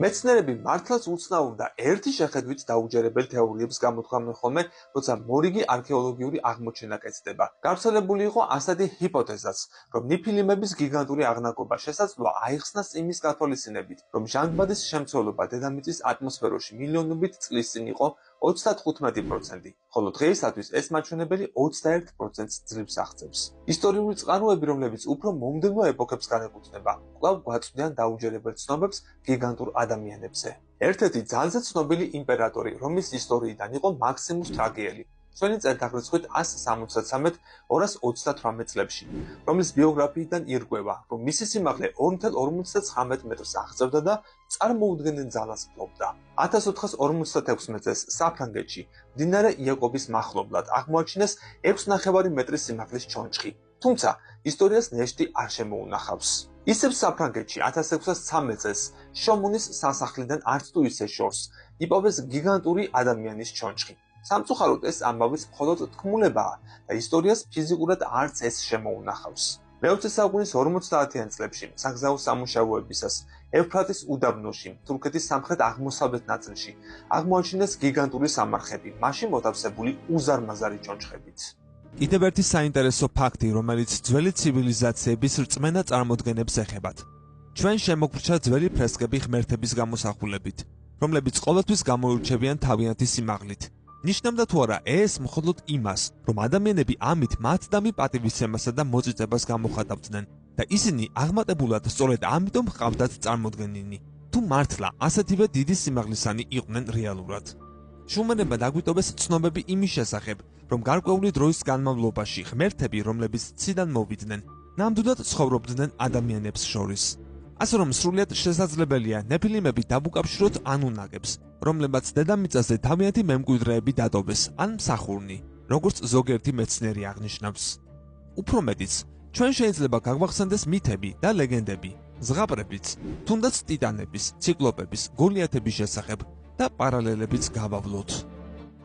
მეცნიერები მართლაც უცნაურ და ერთი შეხედვით დაუჯერებელ თეორიებს გამოთქვამენ ხოლმე, როცა მორიგი არქეოლოგიური აღმოჩენა კეთდება. გავრცელებული იყო ასეთი ჰიპოთეზაც, რომ ნიფილიმების გიგანტური აღნაგობა შესაძლოა აიხსნას იმის გათვალისწინებით, რომ ჟანგბადის შემცველობა დედამიწის ატმოსფეროში მილიონობით წლის წინ იყო 35%, ხოლო დღეისათვის ეს მაჩვენებელი 21%-ს ძლივს აღწევს. ისტორიული წყაროები, რომლებიც უფრო მომდევნო ეპოქებს განეკუთვნება, კვლავ გვაწვდიან დაუჯერებელ ცნობებს გიგანტურ ადამიანებზე. ერთ-ერთი ძალზე ცნობილი იმპერატორი, რომლის ისტორიიდან იყო მაქსიმუს თრაგიელი, ჩვენი წელთაღრიცხვით 173-228 წლებში, რომლის ბიოგრაფიიდან ირკვევა, რომ მისი სიმაღლე 2,59 მეტრს აღწევდა და წარმოუდგენელ ძალას ფლობდა. 1456 წელს საფრანგეთში, მდინარე იაკობის მახლობლად აღმოაჩინეს 6,5 მეტრის სიმაღლის ჩონჩხი, თუმცა ისტორიას ნეშტი არ შემოუნახავს. ისევ საფრანგეთში 1613 წელს შომონის სასახლიდან არც თუ ისე შორს იპოვეს გიგანტური ადამიანის ჩონჩხი. სამწუხაროდ ეს ამბავის მხოლოდ თქმულებაა და ისტორიას ფიზიკურად არც ეს შემოუნახავს. მე-20 საუკუნის 50-იან წლებში საგზაო სამუშაოებისას ევფრატის უდაბნოში, თურქეთის სამხრეთ-აღმოსავლეთ ნაწილში აღმოაჩინეს გიგანტური სამარხები, მაშინ მოთავსებული უზარმაზარი ჩონჩხებით. კიდევ ერთი საინტერესო ფაქტი, რომელიც ძველი ცივილიზაციების რწმენა წარმოდგენებს ეხებათ. ჩვენ შემოგვრჩა ძველი ფრესკები ღმერთების გამოსახულებით, რომლებიც ყოველთვის გამოირჩევიან თავიანთი სიმაღლით. ნიშნავდა თუ არა ეს მხოლოდ იმას, რომ ადამიანები ამით მათდამი პატივისცემასა და მოწიწებას გამოხატავდნენ და ისინი აღმატებულად სწორედ ამიტომ ჰყავდათ წარმოდგენილი, თუ მართლა ასეთივე დიდი სიმაღლისანი იყვნენ რეალურად. შუმერებმა დაგვიტოვეს ცნობები იმის შესახებ, რომ გარკვეული დროის განმავლობაში ღმერთები, რომლებიც ციდან მოვიდნენ, ნამდვილად ცხოვრობდნენ ადამიანებს შორის. ასე რომ სრულიად შესაძლებელია ნეფილიმები დავუკავშიროთ ანუნაგებს, რომლებაც დედამიწაზე თავიანთი მემკვიდრეები დატოვეს ან მსახურნი, როგორც ზოგიერთი მეცნიერი აღნიშნავს. უფრო მეტიც, ჩვენ შეიძლება გაგვახსენდეს მითები და ლეგენდები, ზღაპრებიც, თუნდაც ტიტანების, ციკლოპების, გოლიათების შესახებ და პარალელებიც გავავლოთ.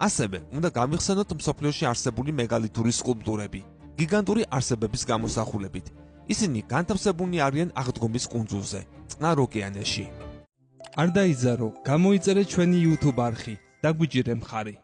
ასევე უნდა გამიხსენოთ მსოფლიოში არსებული მეგალითური სკულპტურები, გიგანტური არსებების გამოსახულებით. ისინი განთავსებულნი არიან აღდგომის კუნძულზე, წყნარ ოკეანეში. არ დაიზარო, გამოიწერე ჩვენი YouTube არხი და გვიჭირე მხარი.